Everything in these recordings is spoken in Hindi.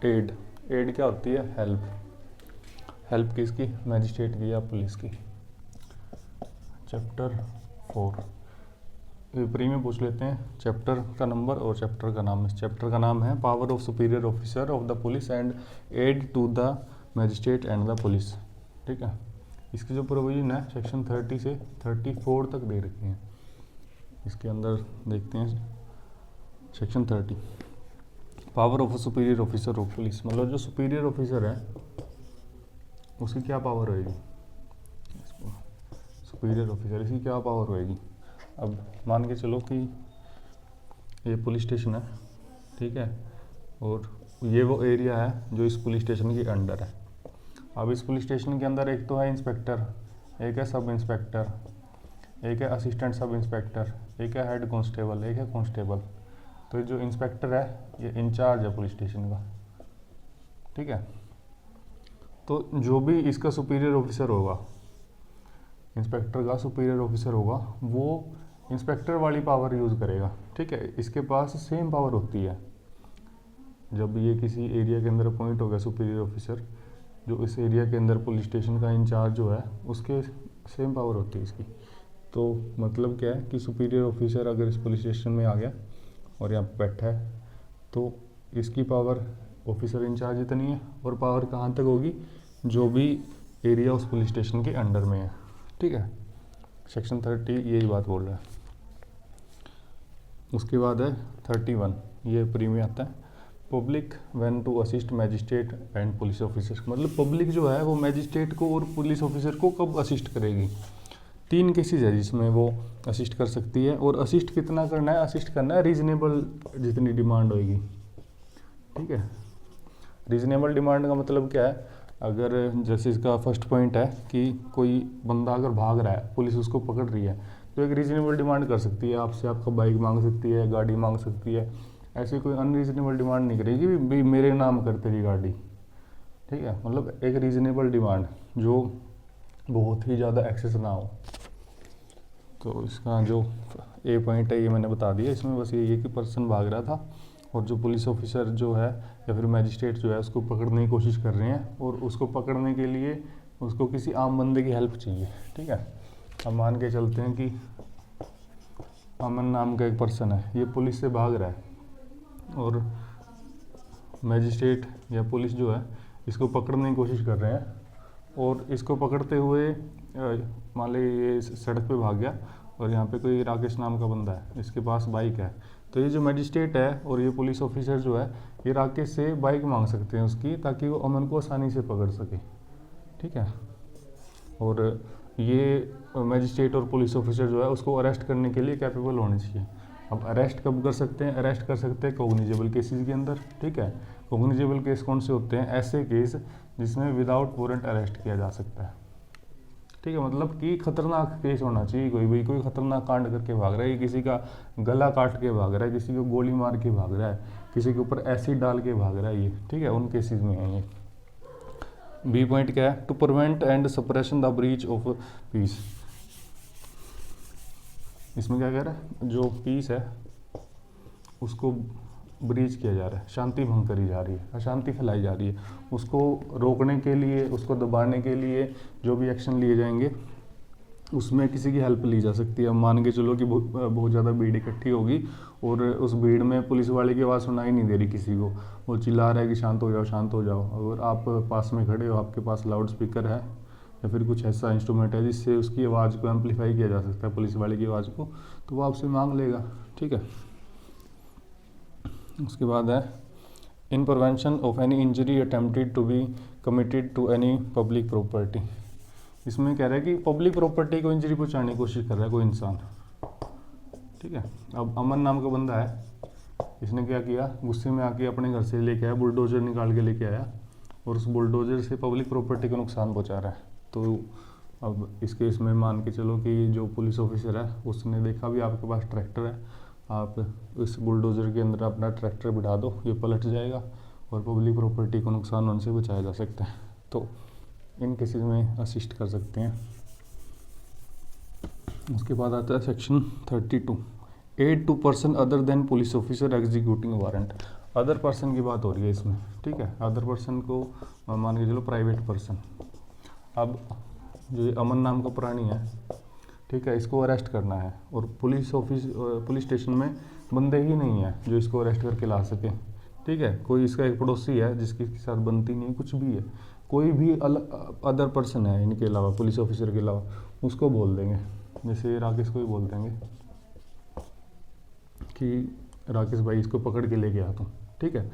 एड। एड क्या होती है? हेल्प। हेल्प किसकी? मैजिस्ट्रेट की या पुलिस की। चैप्टर 4 प्री में पूछ लेते हैं चैप्टर का नंबर और चैप्टर का नाम। इस चैप्टर का नाम है power of superior officer of the police and aid to the magistrate and the police. ठीक है, इसकी जो प्रोविजन है सेक्शन 30 से 34 तक दे रखी है। इसके अंदर देखते हैं section 30, power of superior officer of police, मतलब जो सुपीरियर ऑफिसर है उसकी क्या पावर होएगी? सुपीरियर ऑफिसर इसकी क्या पावर होएगी? अब मान के चलो कि ये पुलिस स्टेशन है, ठीक है, और ये वो एरिया है जो इस पुलिस स्टेशन के अंडर है। अब इस पुलिस स्टेशन के अंदर एक तो है इंस्पेक्टर, एक है सब इंस्पेक्टर, एक है असिस्टेंट सब इंस्पेक्टर, एक है हेड कांस्टेबल, एक है कांस्टेबल। तो जो इंस्पेक्टर है ये इंचार्ज है पुलिस स्टेशन का, ठीक है। तो जो भी इसका सुपीरियर ऑफिसर होगा, इंस्पेक्टर का सुपीरियर ऑफिसर होगा, वो इंस्पेक्टर वाली पावर यूज़ करेगा, ठीक है। इसके पास सेम पावर होती है। जब ये किसी एरिया के अंदर अपॉइंट हो गया सुपीरियर ऑफिसर, जो इस एरिया के अंदर पुलिस स्टेशन का इंचार्ज जो है उसके सेम पावर होती है इसकी। तो मतलब क्या है कि सुपीरियर ऑफिसर अगर इस पुलिस स्टेशन में आ गया और यहाँ पे बैठा है तो इसकी पावर ऑफिसर इंचार्ज इतनी है, और पावर कहाँ तक होगी? जो भी एरिया उस पुलिस स्टेशन के अंडर में है, ठीक है। सेक्शन 30 यही बात बोल रहा है। उसके बाद है 31, ये प्री में आता है, public when to assist magistrate and police officer. मतलब पब्लिक जो है वो मैजिस्ट्रेट को और पुलिस ऑफिसर को कब असिस्ट करेगी? 3 केसेस है जिसमें वो असिस्ट कर सकती है, और असिस्ट कितना करना है? असिस्ट करना है रीजनेबल जितनी डिमांड होगी, ठीक है। रीजनेबल डिमांड का मतलब क्या है? अगर जैसे इसका फर्स्ट पॉइंट है कि कोई बंदा अगर भाग रहा है, पुलिस उसको पकड़ रही है, तो एक रीजनेबल डिमांड कर सकती है आपसे, आपका बाइक मांग सकती है, गाड़ी मांग सकती है। ऐसी कोई अनरीजनेबल डिमांड नहीं करेगी भी मेरे नाम कर तेरी गाड़ी, ठीक है। मतलब एक रीजनेबल डिमांड जो बहुत ही ज़्यादा एक्सेस ना हो। तो इसका जो ए पॉइंट है ये मैंने बता दिया। इसमें बस ये है कि पर्सन भाग रहा था और जो पुलिस ऑफिसर जो है या फिर मैजिस्ट्रेट जो है उसको पकड़ने की कोशिश कर रहे हैं, और उसको पकड़ने के लिए उसको किसी आम बंदे की हेल्प चाहिए, ठीक है। अब मान के चलते हैं कि अमन नाम का एक पर्सन है, ये पुलिस से भाग रहा है, और मैजिस्ट्रेट या पुलिस जो है इसको पकड़ने की कोशिश कर रहे हैं, और इसको पकड़ते हुए मान ली ये सड़क पे भाग गया, और यहाँ पे कोई राकेश नाम का बंदा है, इसके पास बाइक है। तो ये जो मैजिस्ट्रेट है और ये पुलिस ऑफिसर जो है ये राकेश से बाइक मांग सकते हैं उसकी, ताकि वो अमन को आसानी से पकड़ सके, ठीक है। और ये मैजिस्ट्रेट और पुलिस ऑफिसर जो है उसको अरेस्ट करने के लिए कैपेबल होने चाहिए। अब अरेस्ट कब कर सकते हैं? अरेस्ट कर सकते हैं कॉग्निजेबल केसेस के अंदर, ठीक है। कॉग्निजेबल केस कौन से होते हैं? ऐसे केस जिसमें विदाउट वारंट अरेस्ट किया जा सकता है, ठीक है। मतलब कि खतरनाक केस होना चाहिए, कोई खतरनाक कांड करके भाग रहा है, किसी का गला काट के भाग रहा है, किसी को गोली मार के भाग रहा है, किसी के ऊपर एसिड डाल के भाग रहा है ये, ठीक है, उन केसेस में है ये। बी पॉइंट क्या है? To prevent and suppression the breach of peace. इसमें क्या कह रहा है? जो पीस है उसको ब्रीच किया जा रहा है, शांति भंग करी जा रही है, अशांति फैलाई जा रही है, उसको रोकने के लिए, उसको दबाने के लिए जो भी एक्शन लिए जाएंगे उसमें किसी की हेल्प ली जा सकती है। मान के चलो कि बहुत ज़्यादा भीड़ इकट्ठी होगी और उस भीड़ में पुलिस वाले की आवाज़ सुनाई नहीं दे रही किसी को, वो चिल्ला रहा है कि शांत हो जाओ शांत हो जाओ। अगर आप पास में खड़े हो, आपके पास लाउड स्पीकर है या फिर कुछ ऐसा इंस्ट्रूमेंट है जिससे उसकी आवाज़ को एम्पलीफाई किया जा सकता है, पुलिस वाले की आवाज़ को, तो वो आपसे मांग लेगा, ठीक है। उसके बाद है in prevention of any injury attempted to be committed to any public property. इसमें कह रहा है कि पब्लिक प्रॉपर्टी को इंजरी पहुंचाने की कोशिश कर रहा है कोई इंसान, ठीक है। अब अमन नाम का बंदा है, इसने क्या किया? गुस्से में आके अपने घर से लेके आया, बुलडोजर निकाल के लेके आया और उस बुलडोजर से पब्लिक प्रॉपर्टी को नुकसान पहुंचा रहा है। तो अब इस केस में मान के चलो कि जो पुलिस ऑफिसर है उसने देखा भी आपके पास ट्रैक्टर है, आप इस बुलडोजर के अंदर अपना ट्रैक्टर बिठा दो, ये पलट जाएगा और पब्लिक प्रॉपर्टी को नुकसान होने से बचाया जा सकता है। तो इन केसेस में असिस्ट कर सकते हैं। उसके बाद आता है section 32, aid to person other than police officer executing warrant. Other person की बात हो रही है इसमें, ठीक है। अदर पर्सन को मान के चलो प्राइवेट पर्सन। अब जो ये अमन नाम का प्राणी है, ठीक है, इसको अरेस्ट करना है और पुलिस स्टेशन में बंदे ही नहीं है जो इसको अरेस्ट करके ला सके, ठीक है। कोई इसका एक पड़ोसी है जिसके साथ बनती नहीं, कुछ भी है, कोई भी अदर पर्सन है इनके अलावा, पुलिस ऑफिसर के अलावा, उसको बोल देंगे। जैसे राकेश को ही बोल देंगे कि राकेश भाई इसको पकड़ के लेके आ तुम, ठीक है।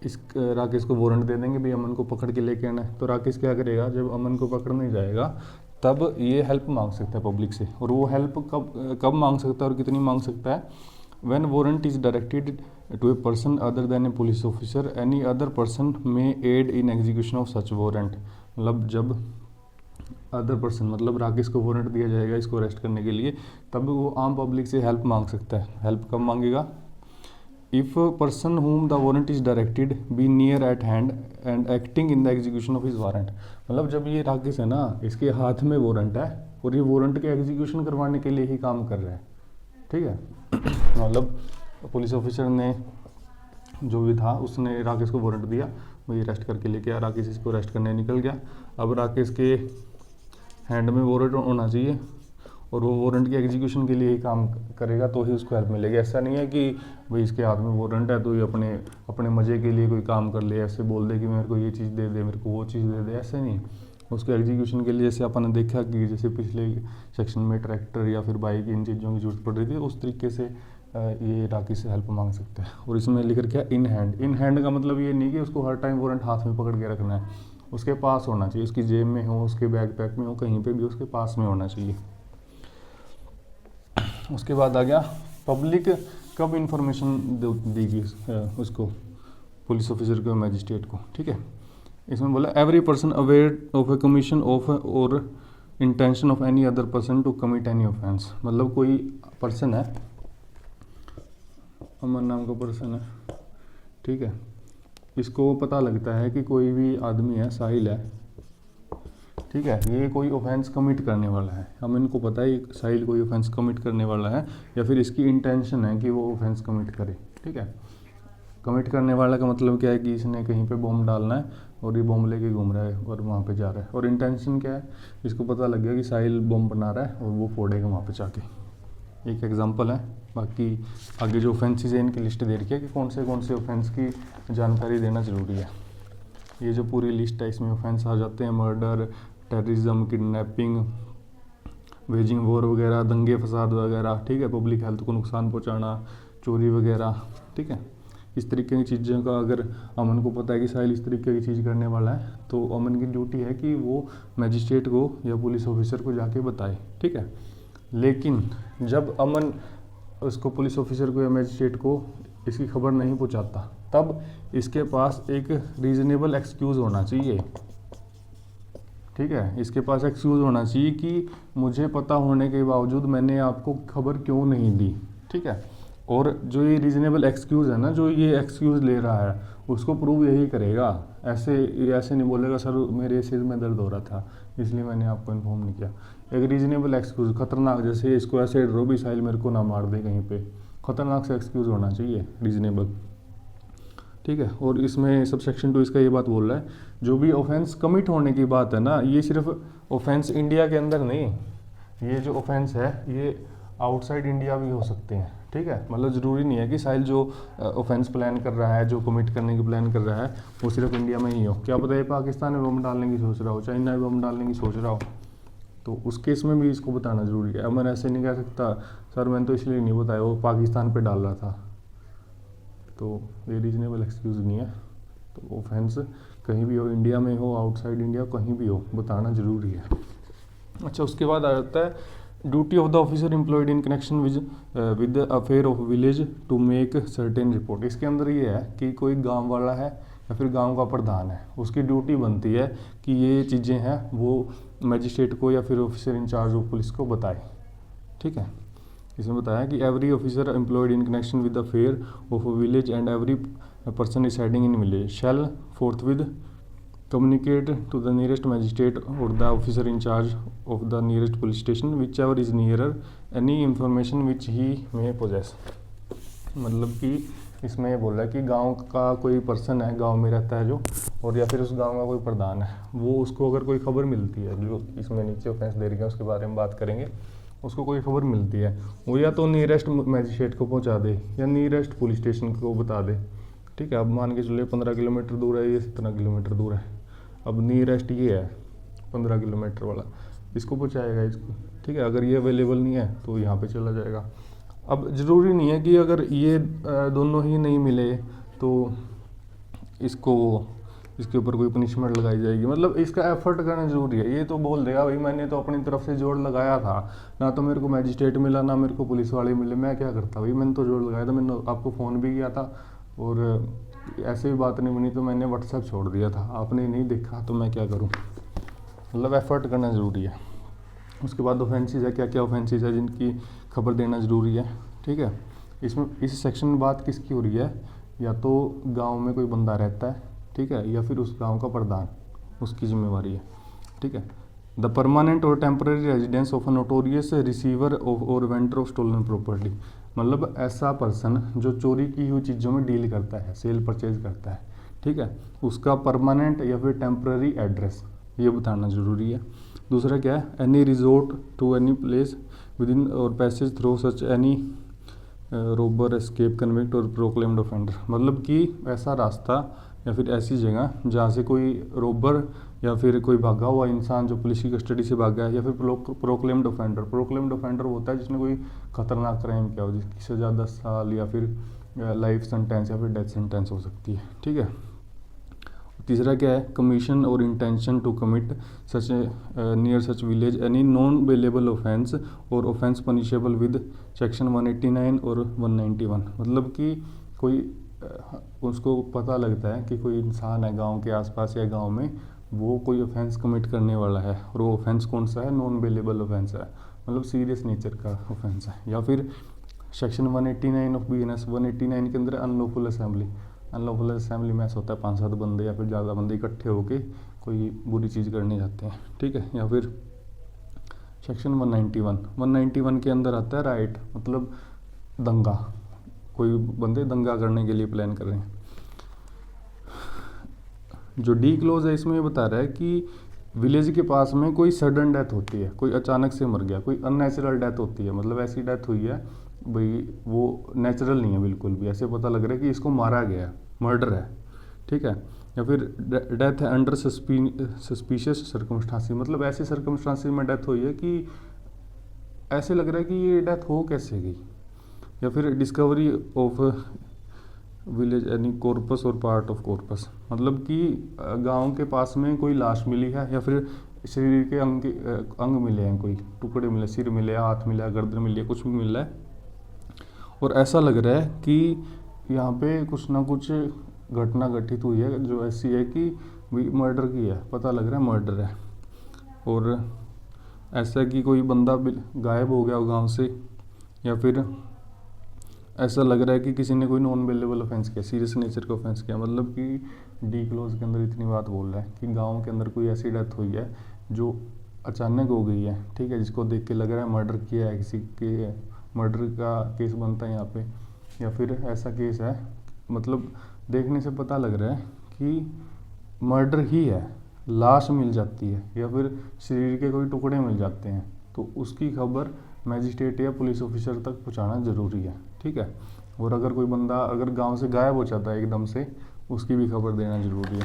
इस राकेश को वारंट दे देंगे भाई अमन को पकड़ के लेके आना है। तो राकेश क्या करेगा, जब अमन को पकड़ने जाएगा तब ये हेल्प मांग सकता है पब्लिक से। और वो हेल्प कब मांग सकता है और कितनी मांग सकता है? When warrant is directed to a person other than a police officer, any other person may aid in execution of such warrant. मतलब जब अदर पर्सन, मतलब राकेश को वारंट दिया जाएगा इसको अरेस्ट करने के लिए, तब वो आम पब्लिक से हेल्प मांग सकता है। हेल्प कब मांगेगा? If person whom the warrant is directed be near at hand and acting in the execution of his warrant। मतलब जब ये राकेश है ना, इसके हाथ में वारंट है और ये वारंट के एग्जीक्यूशन करवाने के लिए ही काम कर रहा है, ठीक है। मतलब पुलिस ऑफिसर ने जो भी था उसने राकेश को वारंट दिया, वही अरेस्ट करके लेके आया, राकेश इसको अरेस्ट करने निकल गया। अब राकेश के हैंड में वारंट होना चाहिए और वो वारंट के एग्जीक्यूशन के लिए ही काम करेगा तो ही उसको हेल्प मिलेगी। ऐसा नहीं है कि भाई इसके हाथ में वारंट है तो ये अपने मज़े के लिए कोई काम कर ले, ऐसे बोल दे कि मेरे को ये चीज़ दे दे, मेरे को वो चीज़ दे दे, ऐसे नहीं। उसके एग्जीक्यूशन के लिए जैसे अपन ने देखा कि जैसे पिछले सेक्शन में ट्रैक्टर या फिर बाइक, इन चीज़ों की जरूरत पड़ रही थी, उस तरीके से ये राकेश से हेल्प मांग सकते हैं। और इसमें लिख रखा है इन हैंड। इन हैंड का मतलब ये नहीं कि उसको हर टाइम वारंट हाथ में पकड़ के रखना है, उसके पास होना चाहिए, उसकी जेब में हो, उसके बैग पैक में हो, कहीं पर भी उसके पास में होना चाहिए। उसके बाद आ गया पब्लिक कब इन्फॉर्मेशन देगी उसको, पुलिस ऑफिसर को, मैजिस्ट्रेट को, ठीक है। इसमें बोला every person aware of a commission of or intention of any other person to commit any offence. मतलब कोई पर्सन है, अमन नाम का पर्सन है, ठीक है, इसको पता लगता है कि कोई भी आदमी है, साहिल है, ठीक है, ये कोई ऑफेंस कमिट करने वाला है। हम इनको पता है साहिल कोई ऑफेंस कमिट करने वाला है या फिर इसकी इंटेंशन है कि वो ऑफेंस कमिट करे, ठीक है। कमिट करने वाला का मतलब क्या है कि इसने कहीं पे बॉम्ब डालना है और ये बॉम्ब लेके घूम रहा है और वहाँ पे जा रहा है। और इंटेंशन क्या है, इसको पता लग गया कि साहिल बॉम्ब बना रहा है और वो फोड़ेगा वहाँ पे जाके। एक एग्जांपल है। बाकी आगे जो ऑफेंसेस है इनकी लिस्ट दे रखी है कि कौन से ऑफेंस की जानकारी देना ज़रूरी है। ये जो पूरी लिस्ट है इसमें ऑफेंस आ जाते हैं murder, terrorism, kidnapping, waging war वगैरह, दंगे फसाद वगैरह, ठीक है, पब्लिक हेल्थ को नुकसान पहुंचाना, चोरी वगैरह, ठीक है। इस तरीके की चीज़ों का अगर अमन को पता है कि साहिल इस तरीके की चीज़ करने वाला है तो अमन की ड्यूटी है कि वो मैजिस्ट्रेट को या पुलिस ऑफिसर को जाके बताए, ठीक है। लेकिन जब अमन उसको पुलिस ऑफिसर को या मैजिस्ट्रेट को इसकी खबर नहीं पहुंचाता, तब इसके पास एक रीज़नेबल एक्सक्यूज़ होना चाहिए, ठीक है। इसके पास एक्सक्यूज़ होना चाहिए कि मुझे पता होने के बावजूद मैंने आपको खबर क्यों नहीं दी, ठीक है। और जो ये रीज़नेबल एक्सक्यूज़ है ना, जो ये एक्सक्यूज़ ले रहा है उसको प्रूव यही करेगा। ऐसे नहीं बोलेगा सर मेरे सिर में दर्द हो रहा था इसलिए मैंने आपको इन्फॉर्म नहीं किया। एक रीज़नेबल एक्सक्यूज़, खतरनाक, जैसे इसको ऐसे डरो भी साहिल मेरे को ना मार दे कहीं पे, खतरनाक से एक्सक्यूज़ होना चाहिए, रीज़नेबल, ठीक है। और इसमें सबसेक्शन 2 इसका ये बात बोल रहा है, जो भी ऑफेंस कमिट होने की बात है ना, ये सिर्फ ऑफेंस इंडिया के अंदर नहीं, ये जो ऑफेंस है ये आउटसाइड इंडिया भी हो सकते हैं, ठीक है। मतलब ज़रूरी नहीं है कि साहिल जो ऑफेंस प्लान कर रहा है, जो कमिट करने की प्लान कर रहा है वो सिर्फ इंडिया में ही हो। क्या पता है पाकिस्तान में बम डालने की सोच रहा हो, चाइना में बम डालने की सोच रहा हो, तो उस केस में भी इसको बताना ज़रूरी है। अमन ऐसे नहीं कह सकता सर मैंने तो इसलिए नहीं बताया वो पाकिस्तान पर डाल रहा था, तो ये रीजनेबल एक्सक्यूज़ नहीं है। तो ऑफेंस कहीं भी हो, इंडिया में हो, आउटसाइड इंडिया, कहीं भी हो, बताना ज़रूरी है। अच्छा, उसके बाद आ जाता है duty of the officer employed in connection with the affair of village to make certain report. इसके अंदर ये है कि कोई गांव वाला है या फिर गांव का प्रधान है, उसकी ड्यूटी बनती है कि ये चीज़ें हैं वो मैजिस्ट्रेट को या फिर ऑफिसर इंचार्ज ऑफ पुलिस को बताए, ठीक है। इसमें बताया कि every officer employed in connection with the affair of a village and every person residing in village shall forthwith communicate to the nearest magistrate or the officer in charge of the nearest police station whichever is nearer any information which he may possess। मतलब कि इसमें ये बोल रहा है कि गांव का कोई पर्सन है, गांव में रहता है जो, और या फिर उस गांव का कोई प्रधान है, वो उसको अगर कोई खबर मिलती है, जो इसमें नीचे ऑफेंस दे रही है उसके बारे में बात करेंगे, उसको कोई खबर मिलती है, वो या तो नियरेस्ट मैजिस्ट्रेट को पहुंचा दे या नियरेस्ट पुलिस स्टेशन को बता दे। ठीक है, अब मान के चलिए 15 किलोमीटर दूर है, ये 17 किलोमीटर दूर है, अब नियरेस्ट ये है 15 किलोमीटर वाला, इसको पहुँचाएगा इसको। ठीक है, अगर ये अवेलेबल नहीं है तो यहाँ पे चला जाएगा। अब ज़रूरी नहीं है कि अगर ये दोनों ही नहीं मिले तो इसके ऊपर कोई पनिशमेंट लगाई जाएगी, मतलब इसका एफर्ट करना ज़रूरी है। ये तो बोल देगा भाई मैंने तो अपनी तरफ से जोड़ लगाया था, ना तो मेरे को मैजिस्ट्रेट मिला ना मेरे को पुलिस वाले मिले, मैं क्या करता भाई, मैंने तो जोड़ लगाया था, मैंने आपको फ़ोन भी किया था और ऐसे भी बात नहीं बनी तो मैंने व्हाट्सएप छोड़ दिया था, आपने नहीं देखा तो मैं क्या करूँ। मतलब एफर्ट करना ज़रूरी है। उसके बाद ऑफेंसेस है, क्या क्या ऑफेंसेस है जिनकी खबर देना ज़रूरी है। ठीक है, इसमें इस सेक्शन में बात किसकी हो रही है, या तो गांव में कोई बंदा रहता है, ठीक है, या फिर उस गांव का प्रधान, उसकी जिम्मेवारी है। ठीक है, द परमानेंट और temporary residence of a notorious receiver और वेंडर ऑफ स्टोलन प्रॉपर्टी, मतलब ऐसा पर्सन जो चोरी की हुई चीज़ों में डील करता है, सेल परचेज करता है। ठीक है, उसका परमानेंट या फिर टेम्पररी एड्रेस ये बताना ज़रूरी है। दूसरा क्या है, any resort to any place within or passage through such any robber escape convict or proclaimed offender, मतलब कि ऐसा रास्ता या फिर ऐसी जगह जहाँ से कोई रोबर या फिर कोई भागा हुआ इंसान जो पुलिस की कस्टडी से भागा है, या फिर प्रोक्लेम्ड ऑफेंडर। प्रोक्लेम्ड ऑफेंडर होता है जिसने कोई खतरनाक क्राइम किया हो, जिसकी सज़ा 10 साल या फिर लाइफ सेंटेंस या फिर डेथ सेंटेंस हो सकती है। ठीक है, तीसरा क्या है, कमीशन और intention to commit such near such village any non bailable offence और ऑफेंस पनिशेबल विद सेक्शन 189 और 191, मतलब कि कोई उसको पता लगता है कि कोई इंसान है गांव के आसपास या गांव में, वो कोई ऑफेंस कमिट करने वाला है, और वो ऑफेंस कौन सा है, नॉन बेलेबल ऑफेंस है, मतलब सीरियस नेचर का ऑफेंस है। या फिर सेक्शन 189 ऑफ BNS 189 के अंदर अनलॉफुल असेंबली, अनलॉफुल असेंबली में ऐसा होता है 5-7 बंदे या फिर ज़्यादा बंदे इकट्ठे होके कोई बुरी चीज़ करने जाते हैं। ठीक है, या फिर सेक्शन 191 के अंदर आता है राइट, मतलब दंगा, कोई बंदे दंगा करने के लिए प्लान कर रहे हैं। जो डी क्लोज है इसमें ये बता रहा है कि विलेज के पास में कोई सडन डेथ होती है, कोई अचानक से मर गया, कोई अननेचुरल डेथ होती है, मतलब ऐसी डेथ हुई है भाई वो नेचुरल नहीं है बिल्कुल भी, ऐसे पता लग रहा है कि इसको मारा गया, मर्डर है। ठीक है, या फिर डेथ है अंडर सस्पिशियस सर्कमस्टांसेस, मतलब ऐसे सर्कमस्टांसेस में डेथ हुई है कि ऐसे लग रहा है कि ये डेथ हो कैसे गई। या फिर discovery of village any corpus और पार्ट ऑफ कॉर्पस, मतलब कि गांव के पास में कोई लाश मिली है या फिर शरीर के अंग मिले हैं, कोई टुकड़े मिले, सिर मिले, हाथ मिला, गर्दन मिली है, कुछ भी मिला है, और ऐसा लग रहा है कि यहाँ पे कुछ ना कुछ घटना घटित हुई है जो ऐसी है कि मर्डर की है, पता लग रहा है मर्डर है, और ऐसा कि कोई बंदा गायब हो गया गांव से, या फिर ऐसा लग रहा है कि किसी ने कोई नॉन बेलेबल ऑफेंस किया, सीरियस नेचर का ऑफेंस किया, मतलब कि डी क्लोज के अंदर इतनी बात बोल रहा है कि गांव के अंदर कोई ऐसी डेथ हुई है जो अचानक हो गई है। ठीक है, जिसको देख के लग रहा है मर्डर किया है, किसी के मर्डर का केस बनता है यहाँ पे, या फिर ऐसा केस है, मतलब देखने से पता लग रहा है कि मर्डर ही है, लाश मिल जाती है या फिर शरीर के कोई टुकड़े मिल जाते हैं, तो उसकी खबर मैजिस्ट्रेट या पुलिस ऑफिसर तक पहुंचाना ज़रूरी है। ठीक है, और अगर कोई बंदा अगर गांव से गायब हो जाता है एकदम से, उसकी भी खबर देना ज़रूरी है।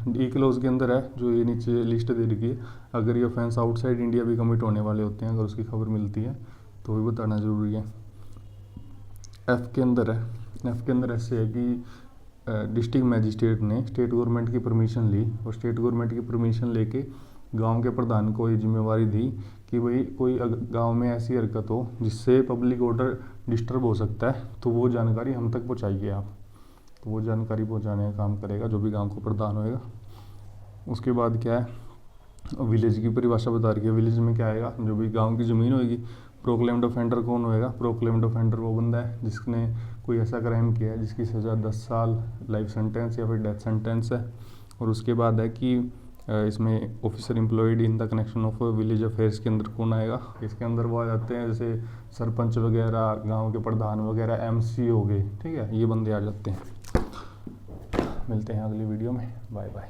डी क्लोज के अंदर है जो ये नीचे लिस्ट दे रखी है, अगर ये ऑफेंस आउटसाइड इंडिया भी कमिट होने वाले होते हैं, अगर उसकी खबर मिलती है तो भी बताना ज़रूरी है। एफ के अंदर है, एफ के अंदर ऐसे है कि डिस्ट्रिक्ट मैजिस्ट्रेट ने स्टेट गवर्नमेंट की परमिशन ली, और स्टेट गवर्नमेंट की परमिशन लेके गांव के प्रधान को ये जिम्मेवारी दी कि भाई कोई गांव में ऐसी हरकत हो जिससे पब्लिक ऑर्डर डिस्टर्ब हो सकता है, तो वो जानकारी हम तक पहुंचाइए आप, तो वो जानकारी पहुंचाने का काम करेगा जो भी गांव को प्रधान होएगा। उसके बाद क्या है, विलेज की परिभाषा बता रही है, विलेज में क्या आएगा, जो भी गांव की ज़मीन होएगी। प्रोक्लेम्ड ऑफेंडर कौन होएगा, प्रोक्लेम्ड ऑफेंडर वो बंदा है जिसने कोई ऐसा क्राइम किया है जिसकी सज़ा 10 साल लाइफ सेंटेंस या फिर डेथ सेंटेंस है। और उसके बाद है कि इसमें officer employed in the connection of village affairs के अंदर कौन आएगा, इसके अंदर वो आ जाते हैं जैसे सरपंच वगैरह, गांव के प्रधान वगैरह, एमसी हो गए, ठीक है, ये बंदे आ जाते हैं। मिलते हैं अगली वीडियो में, बाय बाय।